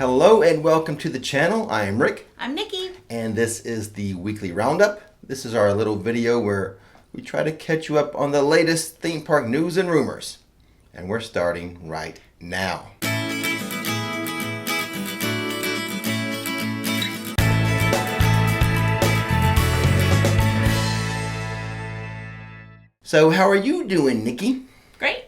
Hello and welcome to the channel. I am Rick. I'm Nikki. And this is the weekly roundup. This is our little video where we try to catch you up on the latest theme park news and rumors. And we're starting right now. So how are you doing, Nikki? Great.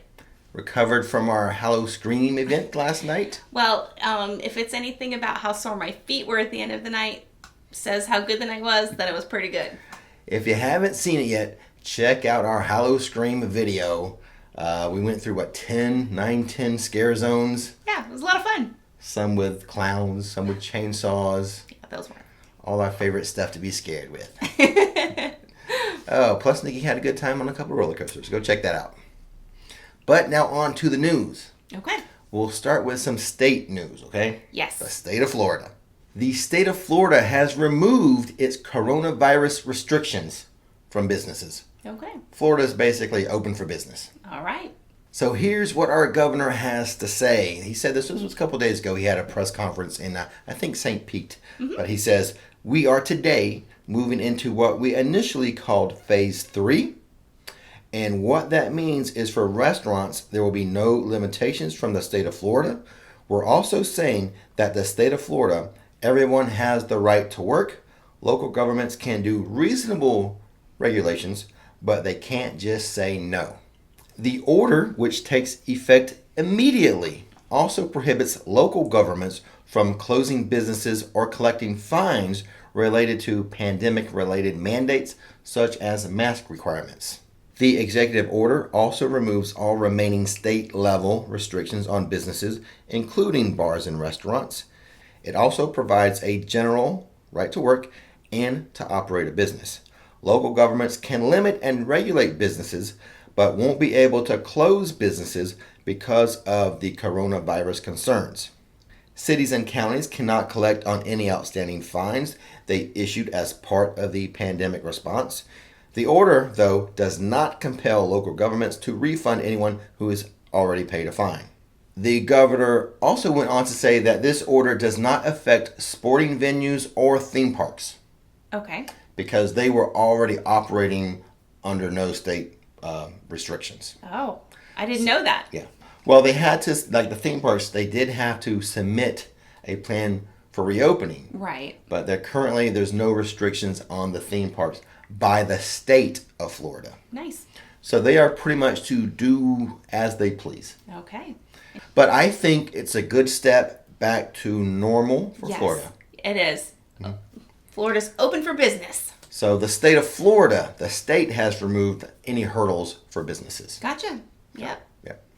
Recovered from our Hallow Scream event last night? Well, if it's anything about how sore my feet were at the end of the night, says how good the night was, that it was pretty good. If you haven't seen it yet, check out our Hallow Scream video. We went through, 10 scare zones? Yeah, it was a lot of fun. Some with clowns, some with chainsaws. Yeah, those were. All our favorite stuff to be scared with. Oh, plus Nikki had a good time on a couple roller coasters. Go check that out. But now on to the news. Okay. We'll start with some state news, okay? Yes. The state of Florida. The state of Florida has removed its coronavirus restrictions from businesses. Okay. Florida is basically open for business. All right. So here's what our governor has to say. He said this was a couple days ago. He had a press conference in, I think, St. Pete. Mm-hmm. But he says, we are today moving into what we initially called Phase 3. And what that means is for restaurants, there will be no limitations from the state of Florida. We're also saying that the state of Florida, everyone has the right to work. Local governments can do reasonable regulations, but they can't just say no. The order, which takes effect immediately, also prohibits local governments from closing businesses or collecting fines related to pandemic-related mandates, such as mask requirements. The executive order also removes all remaining state-level restrictions on businesses, including bars and restaurants. It also provides a general right to work and to operate a business. Local governments can limit and regulate businesses, but won't be able to close businesses because of the coronavirus concerns. Cities and counties cannot collect on any outstanding fines they issued as part of the pandemic response. The order, though, does not compel local governments to refund anyone who has already paid a fine. The governor also went on to say that this order does not affect sporting venues or theme parks. Okay. Because they were already operating under no state restrictions. Oh, I didn't know that. Yeah. Well, they had to, like the theme parks, they did have to submit a plan for reopening. Right. But there's no restrictions on the theme parks by the state of Florida. Nice. So they are pretty much to do as they please. Okay. But I think it's a good step back to normal for Florida. It is. Mm-hmm. Florida's open for business. So the state of Florida, the state has removed any hurdles for businesses. Gotcha. Yep.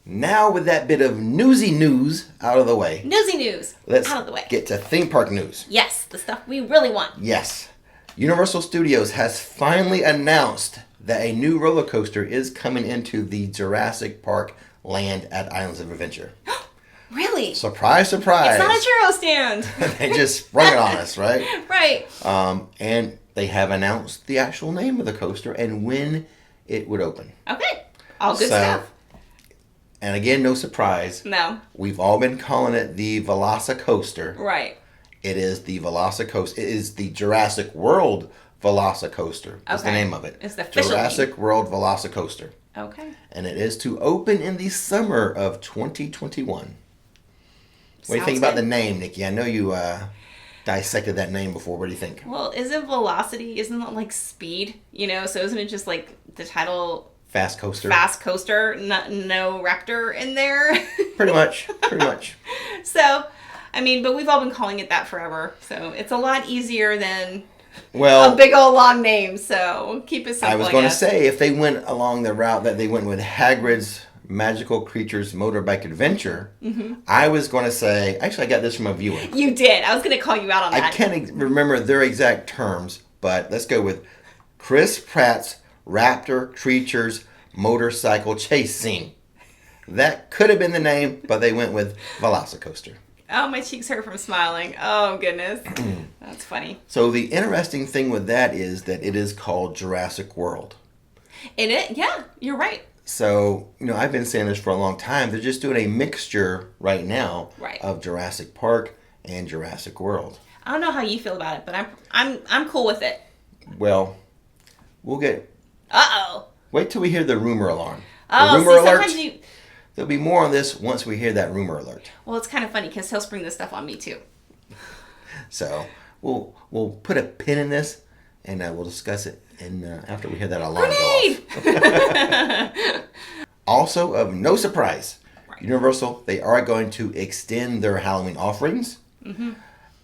Now with that bit of newsy news out of the way. Newsy news let's out of the way. Get to theme park news. Yes, the stuff we really want. Yes. Universal Studios has finally announced that a new roller coaster is coming into the Jurassic Park land at Islands of Adventure. Really? Surprise, surprise. It's not a churro stand. They just sprung it on us, right? Right. And they have announced the actual name of the coaster and when it would open. Okay. All good stuff. And again, no surprise. No. We've all been calling it the Velocicoaster. Right. It is the Velocicoaster. It is the Jurassic World Velocicoaster. That's the name of it. It's the official Jurassic name. World Velocicoaster. Okay. And it is to open in the summer of 2021. What do you think about the name, Nikki? I know you dissected that name before. What do you think? Well, isn't velocity, isn't that like speed? So isn't it just like the title... Fast coaster. Fast coaster, no raptor in there. Pretty much. So, but we've all been calling it that forever. So it's a lot easier than a big old long name. So keep it simple. I was going to say, if they went along the route that they went with Hagrid's Magical Creatures Motorbike Adventure, mm-hmm. I was going to say, actually I got this from a viewer. You did. I was going to call you out on that. I can't remember their exact terms, but let's go with Chris Pratt's Raptor Creatures Motorcycle Chase Scene. That could have been the name, but they went with Velocicoaster. Oh, my cheeks hurt from smiling. Oh, goodness. That's funny. So the interesting thing with that is that it is called Jurassic World. Yeah, you're right. So, I've been saying this for a long time. They're just doing a mixture right now of Jurassic Park and Jurassic World. I don't know how you feel about it, but I'm cool with it. Well, we'll get... Uh-oh. Wait till we hear the rumor alarm. The Oh, rumor see, alert. sometimes you... There'll be more on this once we hear that rumor alert. Well, it's kind of funny because he'll spring this stuff on me too. So we'll put a pin in this, and we'll discuss it after we hear that alarm go off. Also, of no surprise, right. Universal, they are going to extend their Halloween offerings,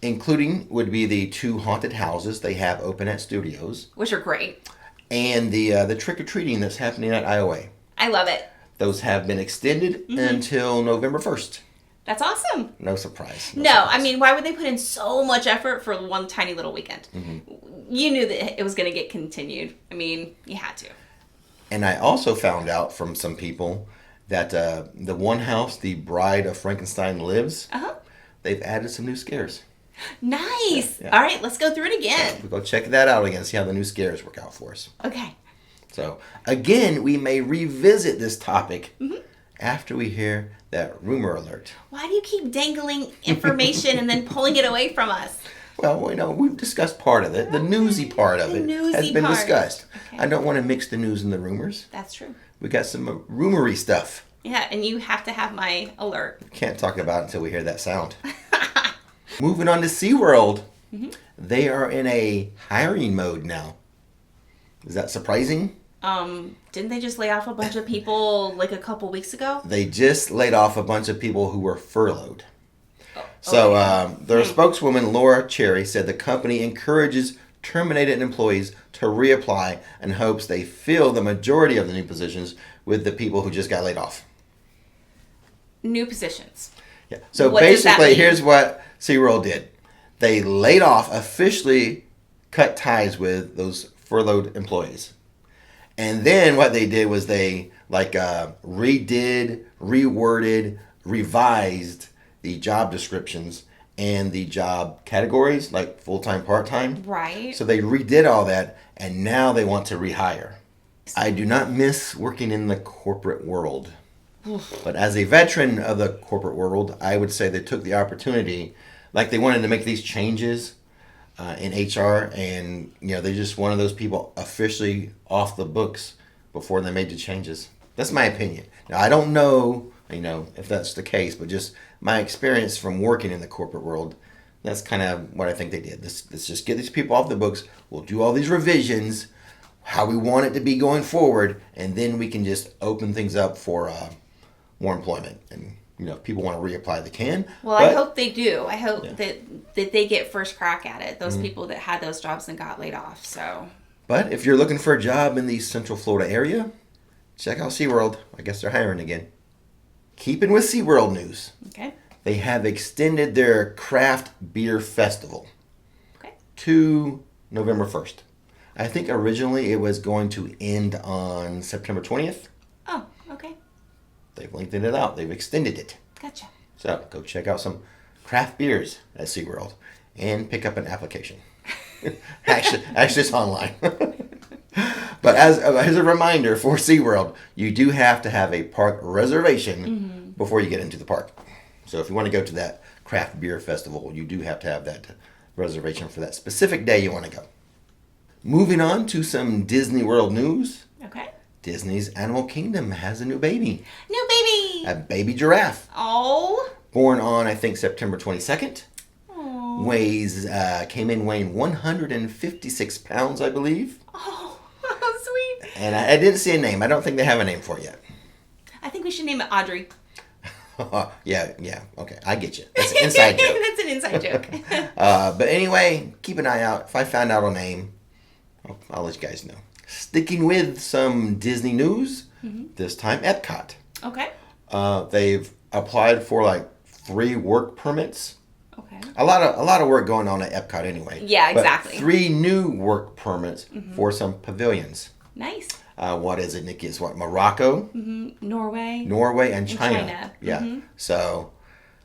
including would be the 2 haunted houses they have open at Studios. Which are great. And the trick-or-treating that's happening at IOA. I love it. Those have been extended until November 1st. That's awesome. No surprise. No, surprise. I mean, why would they put in so much effort for one tiny little weekend? You knew that it was going to get continued. I mean, you had to. And I also found out from some people that the one house, the Bride of Frankenstein lives, they've added some new scares. Nice. Yeah. All right, let's go through it again. We'll go check that out again, see how the new scares work out for us. Okay. So, again, we may revisit this topic after we hear that rumor alert. Why do you keep dangling information and then pulling it away from us? Well, we've discussed part of it. The newsy part of it has been discussed. Okay. I don't want to mix the news and the rumors. That's true. We got some rumory stuff. Yeah, and you have to have my alert. Can't talk about it until we hear that sound. Moving on to SeaWorld. They are in a hiring mode now. Is that surprising? Didn't they just lay off a bunch of people like a couple weeks ago? They just laid off a bunch of people who were furloughed. So their spokeswoman, Laura Cherry, said the company encourages terminated employees to reapply and hopes they fill the majority of the new positions with the people who just got laid off. New positions. Yeah. So basically, here's what SeaWorld did. They laid off, officially cut ties with those furloughed employees. And then what they did was they redid, reworded, revised the job descriptions and the job categories, like full-time, part-time. Right. So they redid all that, and now they want to rehire. I do not miss working in the corporate world. But as a veteran of the corporate world, I would say they took the opportunity, like they wanted to make these changes in HR, and they're just one of those people officially off the books before they made the changes. That's my opinion. Now, I don't know, if that's the case, but just my experience from working in the corporate world, that's kind of what I think they did. Let's just get these people off the books. We'll do all these revisions, how we want it to be going forward, and then we can just open things up for more employment. And if people want to reapply, they can. Well, I hope they do. I hope that they get first crack at it. Those people that had those jobs and got laid off. So. But if you're looking for a job in the Central Florida area, check out SeaWorld. I guess they're hiring again. Keeping with SeaWorld news. Okay. They have extended their craft beer festival to November 1st. I think originally it was going to end on September 20th. Oh, okay. They've lengthened it out. They've extended it. Gotcha. So go check out some craft beers at SeaWorld and pick up an application. Actually, it's online. But as a reminder for SeaWorld, you do have to have a park reservation before you get into the park. So if you want to go to that craft beer festival, you do have to have that reservation for that specific day you want to go. Moving on to some Disney World news. Okay. Disney's Animal Kingdom has a new baby. New baby! A baby giraffe. Oh. Born on, I think, September 22nd. Oh. Came in weighing 156 pounds, I believe. Oh, how sweet. And I didn't see a name. I don't think they have a name for it yet. I think we should name it Audrey. Yeah, okay. I get you. That's an inside joke. That's an inside joke. But anyway, keep an eye out. If I find out a name, I'll let you guys know. Sticking with some Disney news, this time Epcot. Okay. They've applied for 3 work permits. Okay. A lot of work going on at Epcot anyway. Yeah, exactly. But 3 new work permits for some pavilions. Nice. What is it, Nikki? It's Morocco, Norway, and China. Yeah. So,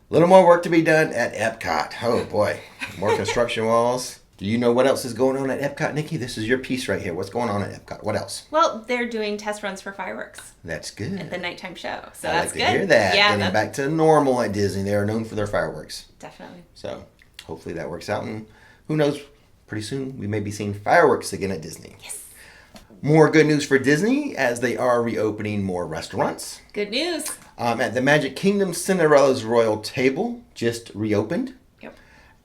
a little more work to be done at Epcot. Oh boy, more construction walls. Do you know what else is going on at Epcot, Nikki? This is your piece right here. What's going on at Epcot? What else? Well, they're doing test runs for fireworks. That's good. At the nighttime show. So I that's like to good. hear that. Yeah, Getting back to normal at Disney. They are known for their fireworks. Definitely. So hopefully that works out. And who knows, pretty soon we may be seeing fireworks again at Disney. Yes. More good news for Disney as they are reopening more restaurants. Good news. At the Magic Kingdom, Cinderella's Royal Table just reopened. Yep.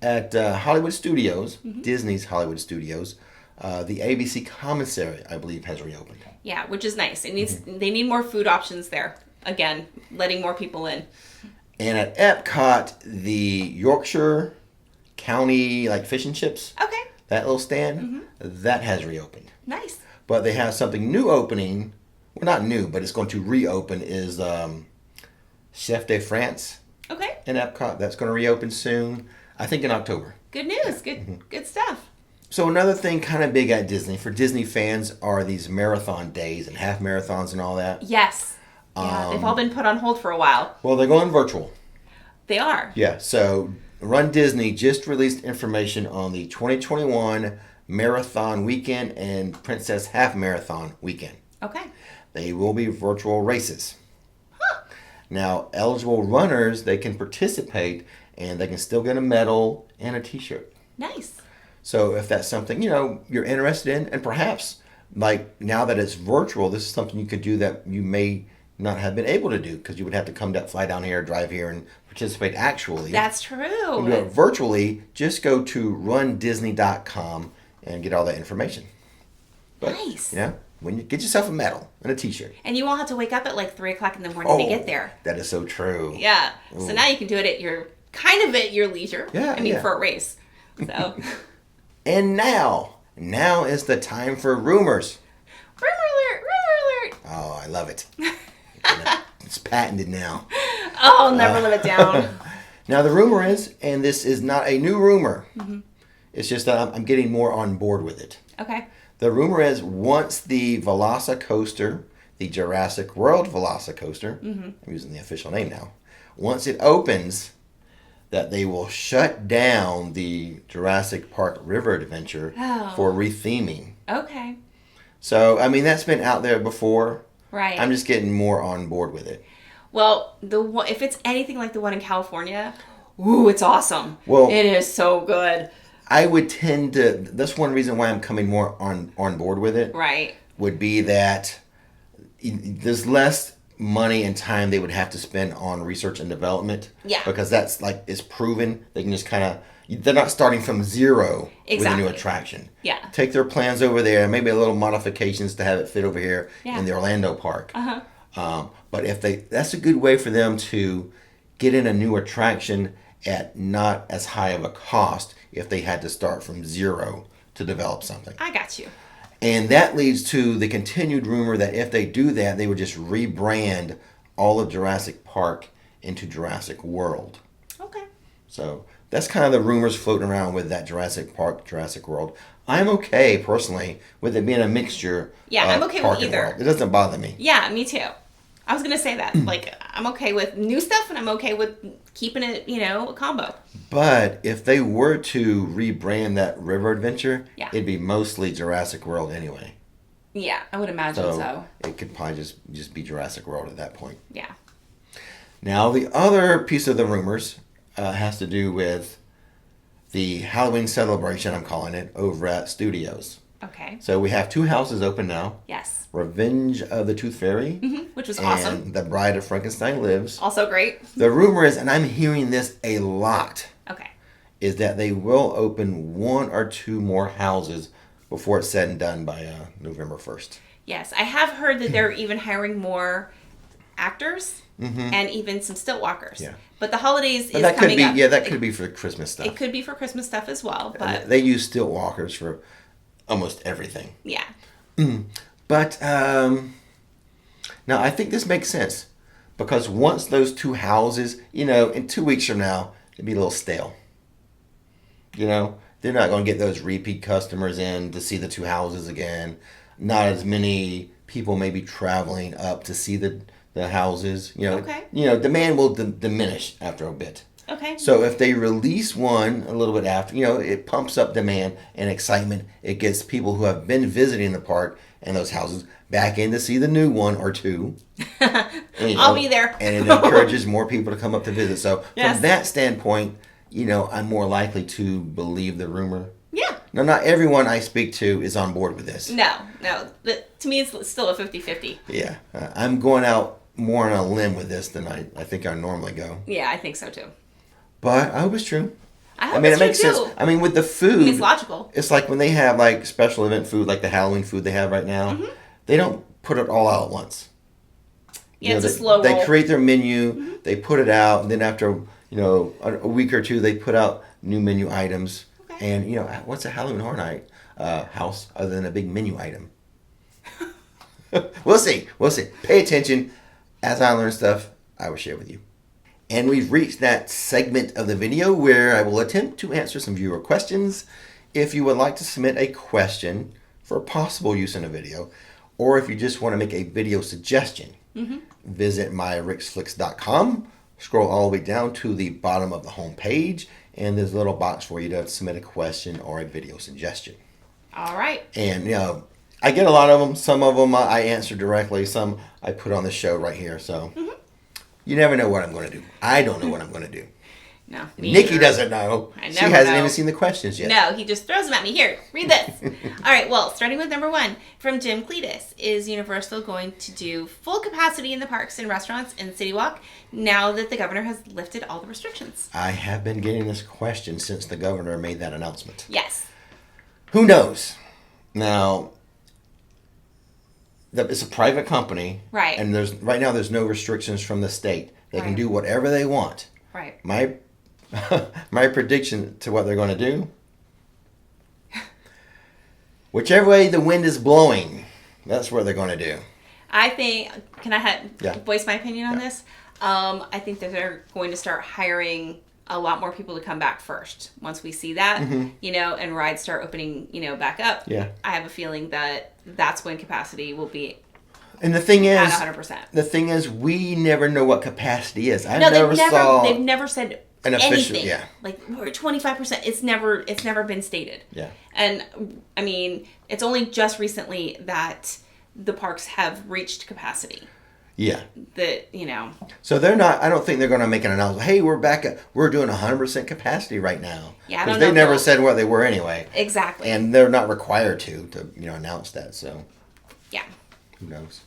At Hollywood Studios, Disney's Hollywood Studios, the ABC Commissary, I believe, has reopened. Yeah, which is nice. It needs They need more food options there. Again, letting more people in. And at Epcot, the Yorkshire County fish and chips, Okay. that little stand, that has reopened. Nice. But they have something new opening. Well, not new, but it's going to reopen. Is Chef de France Okay. in Epcot. That's going to reopen soon. I think in October. Good news. Good stuff. So another thing kind of big at Disney for Disney fans are these marathon days and half marathons and all that. Yes. Yeah, they've all been put on hold for a while. Well, they're going virtual. They are. Yeah. So Run Disney just released information on the 2021 Marathon Weekend and Princess Half Marathon Weekend. Okay. They will be virtual races. Now, eligible runners, they can participate and they can still get a medal and a t-shirt. Nice. So if that's something, you're interested in, and perhaps now that it's virtual, this is something you could do that you may not have been able to do because you would have to fly down here, drive here, and participate actually. That's true. You do it virtually, just go to rundisney.com and get all that information. But, Nice. when you get yourself a medal and a t-shirt. And you won't have to wake up at 3 o'clock in the morning to get there. That is so true. Yeah. Ooh. So now you can do it at your leisure. Yeah, I mean, yeah. for a race. So. And now is the time for rumors. Rumor alert! Rumor alert! Oh, I love it. It's patented now. Oh, I'll never live it down. Now the rumor is, and this is not a new rumor, it's just that I'm getting more on board with it. Okay. The rumor is once the Velocicoaster, the Jurassic World Velocicoaster, I'm using the official name now, once it opens, that they will shut down the Jurassic Park River Adventure for retheming. Okay. So, that's been out there before. Right. I'm just getting more on board with it. Well, if it's anything like the one in California, ooh, it's awesome. Well, it is so good. I would tend to, that's one reason why I'm coming more on board with it. Right. Would be that there's less money and time they would have to spend on research and development. Yeah. Because that's it's proven. They can just they're not starting from zero with a new attraction. Yeah. Take their plans over there, maybe a little modifications to have it fit over here in the Orlando park. But that's a good way for them to get in a new attraction at not as high of a cost if they had to start from zero to develop something. I got you. And that leads to the continued rumor that if they do that, they would just rebrand all of Jurassic Park into Jurassic World. Okay. So that's kind of the rumors floating around with that Jurassic Park, Jurassic World. I'm okay, personally, with it being a mixture. Yeah, I'm okay with either. World. It doesn't bother me. Yeah, me too. I was going to say that. I'm okay with new stuff and I'm okay with keeping it, a combo. But if they were to rebrand that river adventure, it'd be mostly Jurassic World anyway. Yeah, I would imagine so. It could probably just be Jurassic World at that point. Yeah. Now, the other piece of the rumors has to do with the Halloween celebration, I'm calling it, over at Studios. Okay. So we have 2 houses open now. Yes. Revenge of the Tooth Fairy. Which was and awesome. The Bride of Frankenstein Lives. Also great. The rumor is, and I'm hearing this a lot, Okay. is that they will open 1 or 2 more houses before it's said and done by November 1st. Yes. I have heard that they're even hiring more actors and even some stilt walkers. Yeah. But the holidays But is coming up. Yeah, that could be for Christmas stuff. It could be for Christmas stuff as well. But And they use stilt walkers for almost everything. yeah. But now I think this makes sense because once those 2 houses, in 2 weeks from now, it'd be a little stale. They're not going to get those repeat customers in to see the 2 houses again. Not as many people may be traveling up to see the houses. Okay. Demand will diminish after a bit. Okay. So if they release one a little bit after, it pumps up demand and excitement. It gets people who have been visiting the park and those houses back in to see the new one or two. And, I'll be there. And it encourages more people to come up to visit. So Yes. from that standpoint, I'm more likely to believe the rumor. Yeah. Now, not everyone I speak to is on board with this. No. But to me, it's still a 50-50. Yeah. I'm going out more on a limb with this than I think I normally go. Yeah, I think so too. But I hope it's true. I hope it it's makes true sense. too. I mean, with the food, It's logical. It's like when they have like special event food, like the Halloween food they have right now. Mm-hmm. They don't put it all out at once. Yeah, it's a slow roll. They create their menu, they put it out, and then after a week or two, they put out new menu items. Okay. And what's a Halloween Horror Night house other than a big menu item? We'll see. Pay attention. As I learn stuff, I will share with you. And we've reached that segment of the video where I will attempt to answer some viewer questions. If you would like to submit a question for possible use in a video, or if you just want to make a video suggestion, visit myrixflix.com, scroll all the way down to the bottom of the home page, and there's a little box for you to submit a question or a video suggestion. All right. And, I get a lot of them. Some of them I answer directly. Some I put on the show right here. So you never know what I'm going to do. I don't know what I'm going to do. No. Nikki doesn't know. I never She hasn't know. even seen the questions yet. No, he just throws them at me. Here, read this. All right, well, starting with number 1 from Jim Cletus. Is Universal going to do full capacity in the parks and restaurants in City Walk now that the governor has lifted all the restrictions? I have been getting this question since the governor made that announcement. Yes. Who knows? Now, it's a private company. Right. And right now there's no restrictions from the state. They can Right. do whatever they want. Right. My prediction to what they're going to do, whichever way the wind is blowing, that's what they're going to do. I think, can I Yeah. voice my opinion on Yeah. this? I think that they're going to start hiring a lot more people to come back first. Once we see that, and rides start opening, back up. Yeah. I have a feeling that that's when capacity will be And the thing at is, 100%. we never know what capacity is. They've never said an official, anything. yeah. Like, we're at 25%. It's never been stated. Yeah. And I mean, it's only just recently that the parks have reached capacity. Yeah. That, So they're not. I don't think they're going to make an announcement. Hey, we're back. We're doing 100% capacity right now. Yeah, I don't Because know they if never they'll- said what they were anyway. Exactly. And they're not required to announce that. So Yeah. who knows?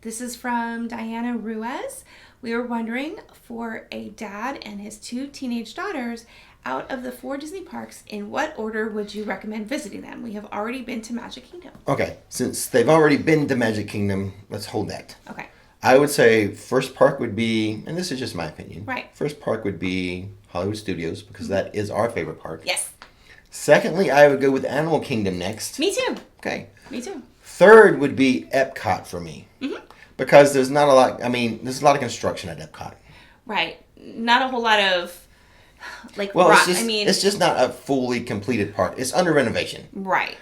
This is from Diana Ruiz. We were wondering, for a dad and his 2 teenage daughters, out of the 4 Disney parks, in what order would you recommend visiting them? We have already been to Magic Kingdom. Okay, since they've already been to Magic Kingdom, let's hold that. Okay. I would say first park would be, and this is just my opinion. Right. First park would be Hollywood Studios because that is our favorite park. Yes. Secondly, I would go with Animal Kingdom next. Me too. Okay. Me too. Third would be Epcot for me. Because there's not a lot, there's a lot of construction at Epcot. Right. Not a whole lot of, Well, it's just not a fully completed park. It's under renovation. Right.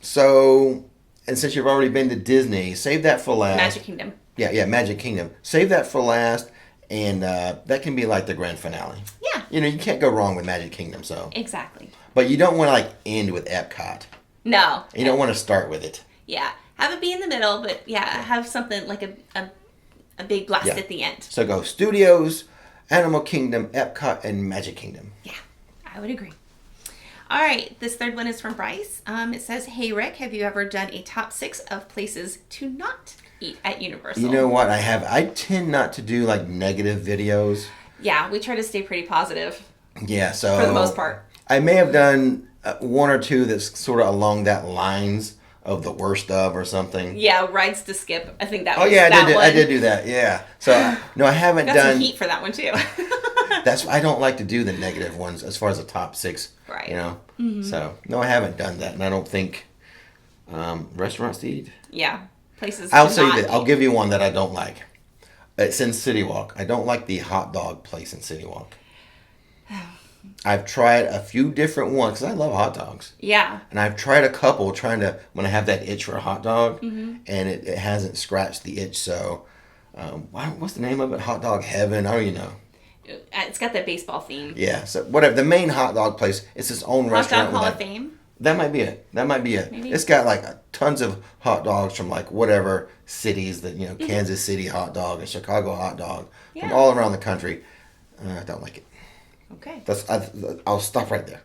So, and since you've already been to Disney, save that for last. Magic Kingdom. Yeah, Magic Kingdom. Save that for last, and that can be like the grand finale. Yeah. You can't go wrong with Magic Kingdom, so. Exactly. But you don't want to end with Epcot. No. You don't want to start with it. Yeah. Have it be in the middle, but have something like a big blast at the end. So go Studios, Animal Kingdom, Epcot, and Magic Kingdom. Yeah, I would agree. All right, this third one is from Bryce. It says, "Hey Rick, have you ever done a top 6 of places to not eat at Universal?" You know what? I tend not to do negative videos. Yeah, we try to stay pretty positive. Yeah, so for the most part. I may have done 1 or 2 that's sort of along that lines of the worst of or something. Yeah, rides to skip. I think that was Oh yeah, that I did do that. Yeah. So no, I haven't got done. some heat for that one too. That's I don't like to do the negative ones as far as the top 6. Right. So no, I haven't done that, and I don't think restaurants to eat. Yeah, places. I'll to say not that. I'll eat. give you one that I don't like. It's in City Walk. I don't like the hot dog place in City Walk. I've tried a few different ones because I love hot dogs. Yeah. And I've tried a couple when I have that itch for a hot dog, and it hasn't scratched the itch. So, what's the name of it? Hot Dog Heaven? I don't even know. It's got that baseball theme. Yeah, so whatever. The main hot dog place, it's its own Hot restaurant. Dog Hall of Fame. That might be it. Maybe. It's got like tons of hot dogs from like whatever cities that, Kansas City hot dog and Chicago hot dog from all around the country. I don't like it. Okay. I'll stop right there.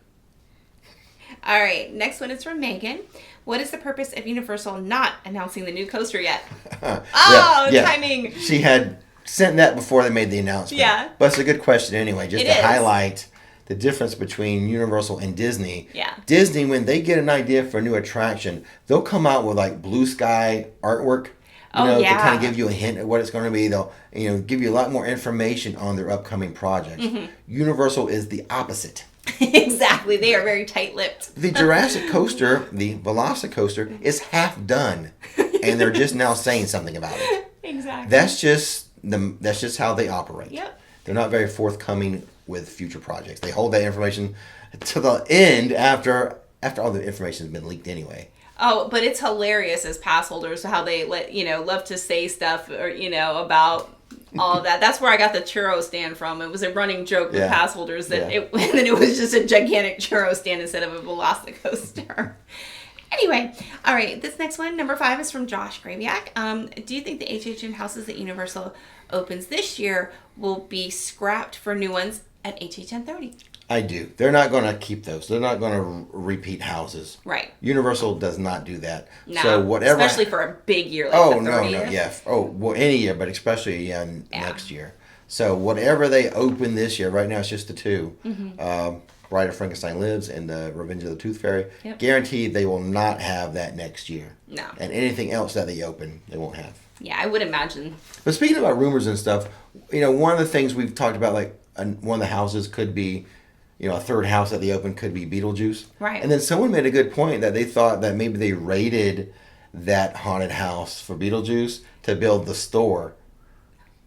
All right. Next one is from Megan. What is the purpose of Universal not announcing the new coaster yet? Timing. She had sent that before they made the announcement. Yeah. But it's a good question anyway, just It to is. highlight the difference between Universal and Disney. Yeah. Disney, when they get an idea for a new attraction, they'll come out with like blue sky artwork. To kind of give you a hint of what it's going to be. They'll, give you a lot more information on their upcoming projects. Mm-hmm. Universal is the opposite. Exactly. They are very tight-lipped. The Jurassic coaster, the Velocicoaster, is half done, and they're just now saying something about it. Exactly. That's just how they operate. Yep. They're not very forthcoming with future projects. They hold that information to the end after all the information has been leaked anyway. Oh, but it's hilarious as pass holders how they love to say stuff or about all of that. That's where I got the churro stand from. It was a running joke with pass holders that and then it was just a gigantic churro stand instead of a Velocicoaster. Anyway, all right, this next one, number 5, is from Josh Graviak. Do you think the HHN houses that Universal opens this year will be scrapped for new ones at HHN 30? I do. They're not going to keep those. They're not going to repeat houses. Right. Universal does not do that. No, so whatever. Especially for a big year like the 30th. Yeah. Oh, well, any year, but especially next year. So whatever they open this year, right now it's just the 2. Mm-hmm. Bride of Frankenstein Lives and the Revenge of the Tooth Fairy. Yep. Guaranteed they will not have that next year. No. And anything else that they open, they won't have. Yeah, I would imagine. But speaking about rumors and stuff, one of the things we've talked about, like one of the houses could be, a third house that they open could be Beetlejuice. Right. And then someone made a good point that they thought that maybe they raided that haunted house for Beetlejuice to build the store.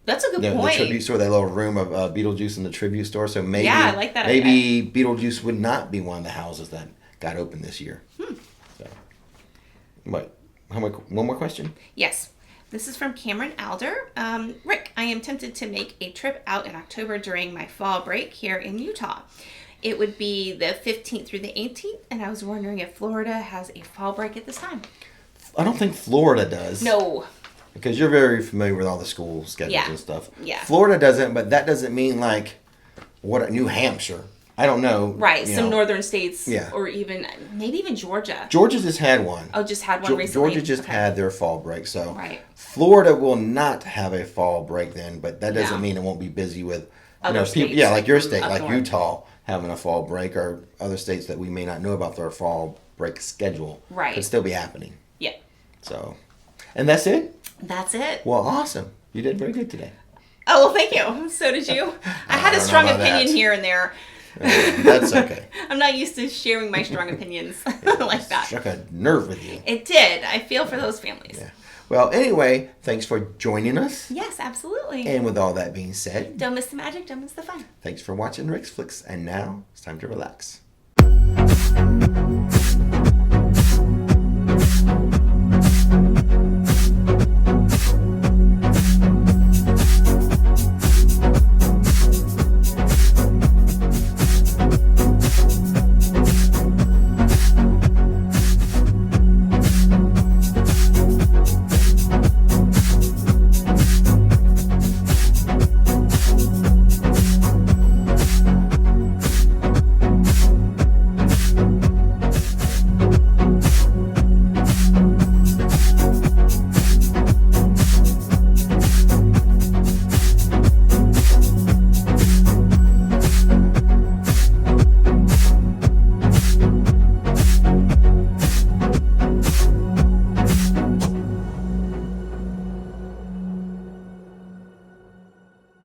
That's a good point. The tribute store, that little room of Beetlejuice in the tribute store. So maybe, I like that maybe Beetlejuice would not be one of the houses that got opened this year. So, what? One more question? Yes. This is from Cameron Alder. Rick, I am tempted to make a trip out in October during my fall break here in Utah. It would be the 15th through the 18th, and I was wondering if Florida has a fall break at this time. I don't think Florida does. No. Because you're very familiar with all the school schedules and stuff. Yeah. Florida doesn't, but that doesn't mean like New Hampshire. I don't know. Right, some northern states. Yeah. Or maybe even Georgia. Georgia just had one. Oh, just had one recently? Georgia just had their fall break. So right. Florida will not have a fall break then, but that doesn't mean it won't be busy with other states. Yeah, like your state, like north. Utah having a fall break, or other states that we may not know about their fall break schedule. Right. Could still be happening. Yeah. So, and that's it? That's it. Well, awesome. You did very good today. Oh, well, thank you. So did you. I had a strong opinion here and there. That's okay. I'm not used to sharing my strong opinions like that. Struck a nerve with you. It did. I feel for those families. Yeah. Well, anyway, thanks for joining us. Yes, absolutely. And with all that being said, don't miss the magic, don't miss the fun. Thanks for watching Rix Flix, and now it's time to relax.